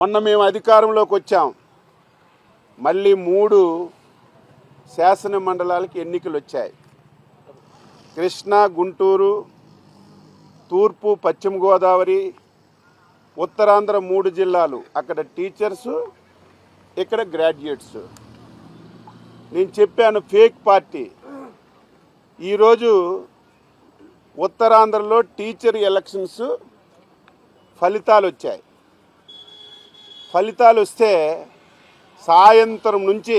మొన్న మేము అధికారంలోకి వచ్చాం. మళ్ళీ 3 శాసన మండలాలకు ఎన్నికలు వచ్చాయి. కృష్ణా, గుంటూరు, తూర్పు, పశ్చిమ గోదావరి, ఉత్తరాంధ్ర 3 జిల్లాలు. అక్కడ టీచర్స్, ఇక్కడ గ్రాడ్యుయేట్స్. నేను చెప్పాను ఫేక్ పార్టీ. ఈరోజు ఉత్తరాంధ్రలో టీచర్ ఎలక్షన్స్ ఫలితాలు వచ్చాయి. ఫలితాలు వస్తే సాయంత్రం నుంచి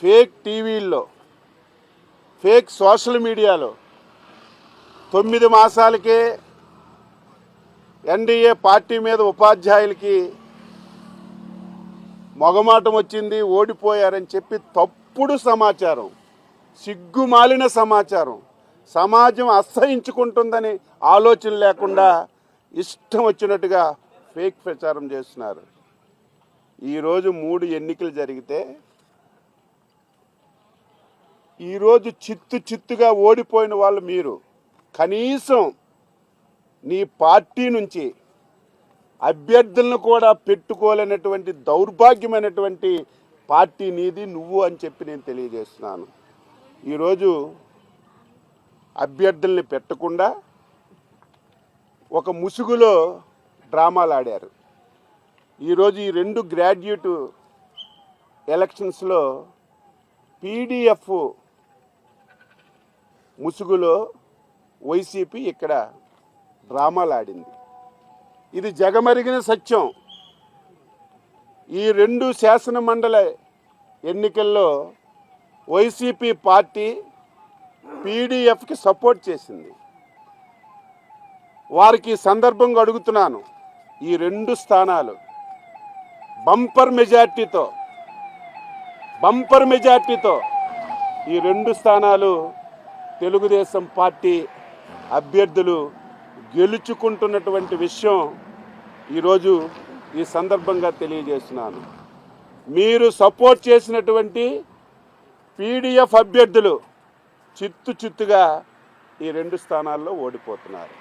ఫేక్ టీవీల్లో, ఫేక్ సోషల్ మీడియాలో 9 మాసాలకే ఎన్డీఏ పార్టీ మీద ఉపాధ్యాయులకి మొగమాటం వచ్చింది, ఓడిపోయారని చెప్పి తప్పుడు సమాచారం, సిగ్గుమాలిన సమాచారం, సమాజం అసహించుకుంటుందని ఆలోచన లేకుండా ఇష్టం వచ్చినట్టుగా ఫేక్ ప్రచారం చేస్తున్నారు. ఈరోజు 3 ఎన్నికలు జరిగితే ఈరోజు చిత్తుగా ఓడిపోయిన వాళ్ళు మీరు. కనీసం నీ పార్టీ నుంచి అభ్యర్థులను కూడా పెట్టుకోలేనటువంటి దౌర్భాగ్యమైనటువంటి పార్టీ నీది, నువ్వు అని చెప్పి నేను తెలియజేస్తున్నాను. ఈరోజు అభ్యర్థుల్ని పెట్టకుండా ఒక ముసుగులో డ్రామాలు ఆడారు. ఈరోజు ఈ 2 గ్రాడ్యుయేట్ ఎలక్షన్స్లో పీడీఎఫ్ ముసుగులో వైసీపీ ఇక్కడ డ్రామాలు ఆడింది. ఇది జగమరిగిన సత్యం. ఈ 2 శాసన మండలి ఎన్నికల్లో వైసీపీ పార్టీ పీడీఎఫ్కి సపోర్ట్ చేసింది. వారికి సందర్భంగా అడుగుతున్నాను, ఈ 2 స్థానాలు బంపర్ మెజార్టీతో ఈ 2 స్థానాలు తెలుగుదేశం పార్టీ అభ్యర్థులు గెలుచుకుంటున్నటువంటి విషయం ఈరోజు ఈ సందర్భంగా తెలియజేస్తున్నాను. మీరు సపోర్ట్ చేసినటువంటి పీడీఎఫ్ అభ్యర్థులు చిత్తుగా ఈ 2 స్థానాల్లో ఓడిపోతున్నారు.